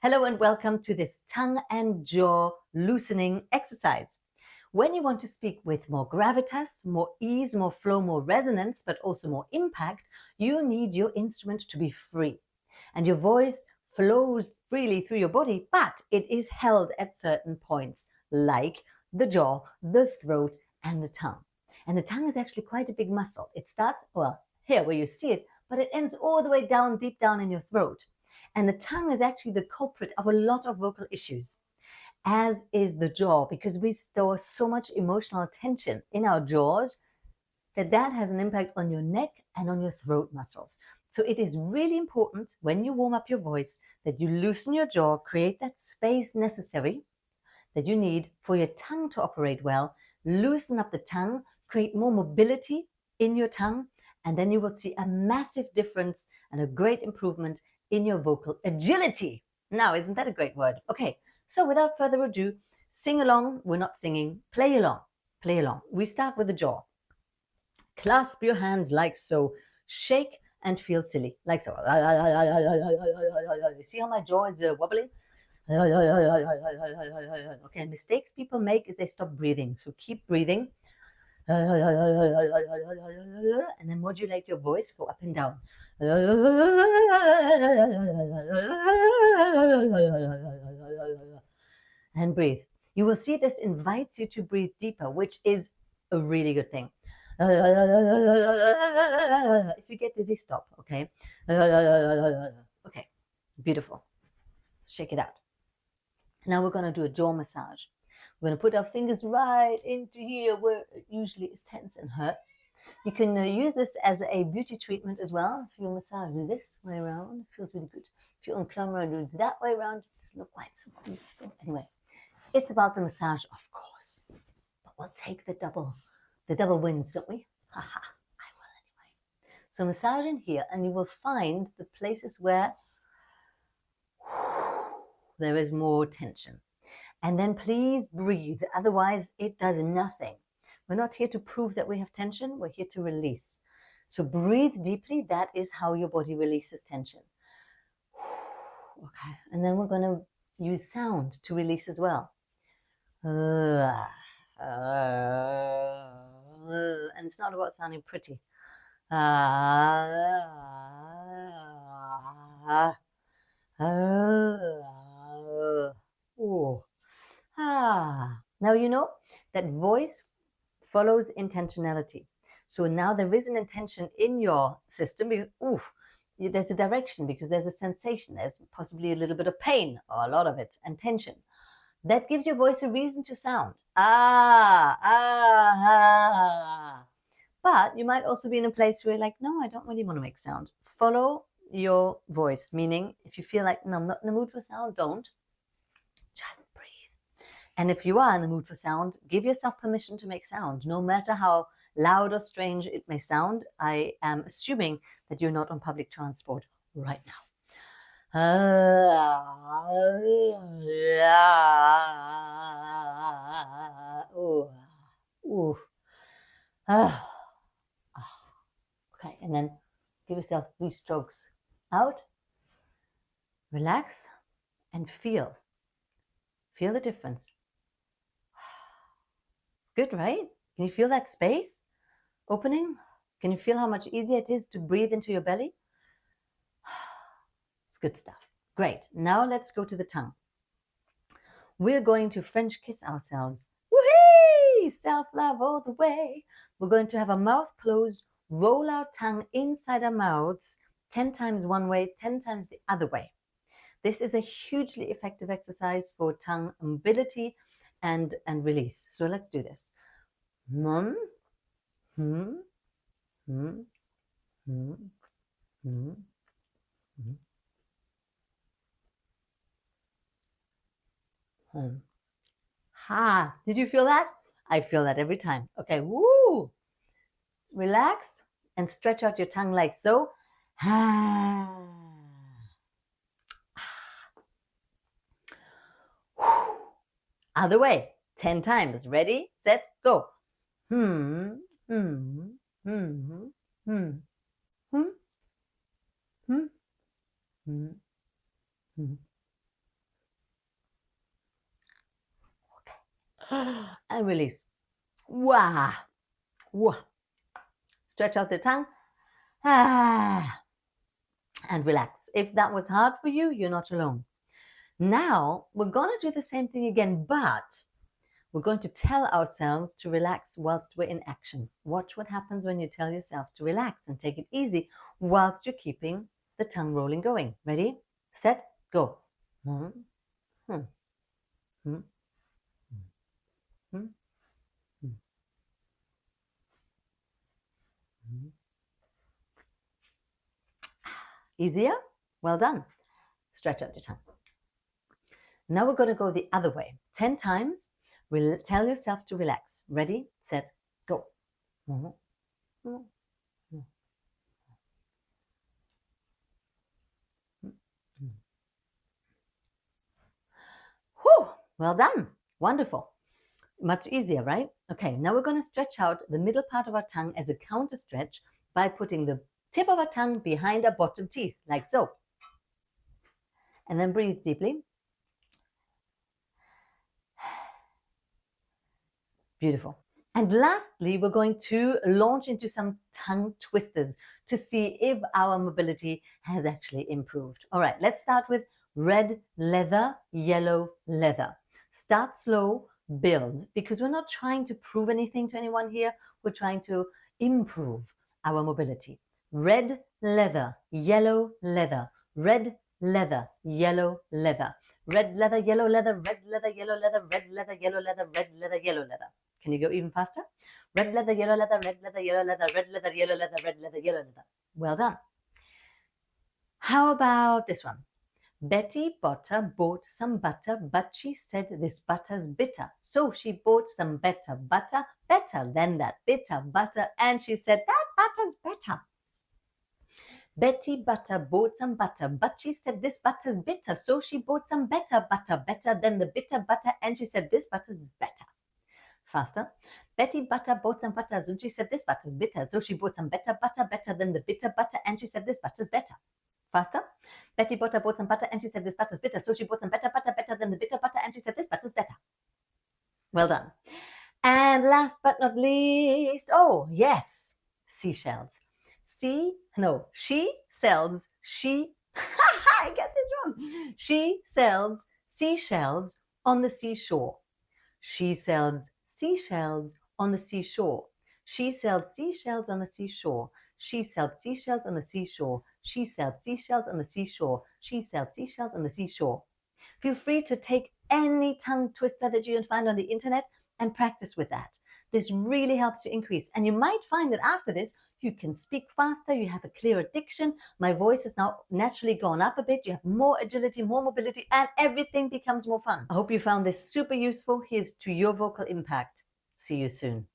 Hello and welcome to this tongue and jaw loosening exercise. When you want to speak with more gravitas, more ease, more flow, more resonance, but also more impact, you need your instrument to be free. And your voice flows freely through your body, but it is held at certain points, like the jaw, the throat, and the tongue. And the tongue is actually quite a big muscle. It starts, well, here where you see it, but it ends all the way down, deep down in your throat. And the tongue is actually the culprit of a lot of vocal issues, as is the jaw, because we store so much emotional tension in our jaws that has an impact on your neck and on your throat muscles. So it is really important when you warm up your voice that you loosen your jaw, create that space necessary that you need for your tongue to operate well, loosen up the tongue, create more mobility in your tongue, and then you will see a massive difference and a great improvement in your vocal agility. Now, isn't that a great word? Okay, so without further ado, sing along. We're not singing. Play along. Play along. We start with the jaw. Clasp your hands like so. Shake and feel silly, like so. See how my jaw is wobbling? Okay, mistakes people make is they stop breathing. So keep breathing. And then modulate your voice, go up and down. And breathe. You will see this invites you to breathe deeper, which is a really good thing. If you get dizzy, stop, okay? Okay, beautiful. Shake it out. Now we're going to do a jaw massage. We're going to put our fingers right into here where it usually is tense and hurts. You can use this as a beauty treatment as well. If you massage this way around, it feels really good. If you're on camera, do it that way around, it doesn't look quite so cool. So anyway, it's about the massage, of course. But we'll take the double wins, don't we? Haha, I will anyway. So massage in here, and you will find the places where there is more tension. And then please breathe, otherwise it does nothing. We're not here to prove that we have tension, we're here to release. So breathe deeply, that is how your body releases tension. Okay, and then we're going to use sound to release as well. And it's not about sounding pretty. Now you know that voice follows intentionality. So now there is an intention in your system because there's a direction, because there's a sensation, there's possibly a little bit of pain or a lot of it and tension. That gives your voice a reason to sound. But you might also be in a place where you're like, no, I don't really want to make sound. Follow your voice, meaning if you feel like, no, I'm not in the mood for sound, don't. Just breathe. And if you are in the mood for sound, give yourself permission to make sound, no matter how loud or strange it may sound. I am assuming that you're not on public transport right now. Okay, and then give yourself 3 strokes out, relax, and feel the difference. It's good, right? Can you feel that space opening? Can you feel how much easier it is to breathe into your belly? It's good stuff. Great. Now let's go to the tongue. We're going to French kiss ourselves. Whee! Self-love all the way. We're going to have our mouth closed, roll our tongue inside our mouths 10 times one way, 10 times the other way. This is a hugely effective exercise for tongue mobility and release. So let's do this. Ha! Did you feel that? I feel that every time. Okay, woo! Relax and stretch out your tongue like so. Ha! Other way, 10 times. Ready, set, go. And release. Wah. Wah. Stretch out the tongue. Ah. And relax. If that was hard for you, you're not alone. Now, we're going to do the same thing again, but we're going to tell ourselves to relax whilst we're in action. Watch what happens when you tell yourself to relax and take it easy whilst you're keeping the tongue rolling going. Ready, set, go. Easier? Well done. Stretch out your tongue. Now we're going to go the other way. 10 times. Tell yourself to relax. Ready, set, go. Whew, well done. Wonderful. Much easier, right? Okay, now we're going to stretch out the middle part of our tongue as a counter stretch by putting the tip of our tongue behind our bottom teeth, like so. And then breathe deeply. Beautiful. And lastly, we're going to launch into some tongue twisters to see if our mobility has actually improved. All right, let's start with red leather, yellow leather. Start slow, build, because we're not trying to prove anything to anyone here. We're trying to improve our mobility. Red leather, yellow leather, red leather, yellow leather, red leather, yellow leather, red leather, yellow leather, red leather, yellow leather, red leather, yellow leather. Can you go even faster? Red leather, yellow leather, red leather, yellow leather, red leather, yellow leather, red leather, yellow leather. Well done. How about this one? Betty Butter bought some butter, but she said this butter's bitter. So she bought some better butter, better than that bitter butter, and she said that butter's better. Betty Butter bought some butter, but she said this butter's bitter. So she bought some better butter, better than the bitter butter, and she said this butter's better. Faster. Betty Butter bought some butter, and she said this butter's bitter. So she bought some better butter, better than the bitter butter, and she said this butter's better. Faster. Betty Butter bought some butter, and she said this butter's bitter. So she bought some better butter, better than the bitter butter, and she said this butter's better. Well done. And last but not least, oh yes, seashells. She sells, I get this wrong. She sells seashells on the seashore. She sells seashells on the seashore. She sells seashells on the seashore. She sells seashells on the seashore. She sells seashells on the seashore. She sells seashells on the seashore. Feel free to take any tongue twister that you can find on the internet and practice with that. This really helps you increase. And you might find that after this, you can speak faster, you have a clearer diction. My voice has now naturally gone up a bit. You have more agility, more mobility, and everything becomes more fun. I hope you found this super useful. Here's to your vocal impact. See you soon.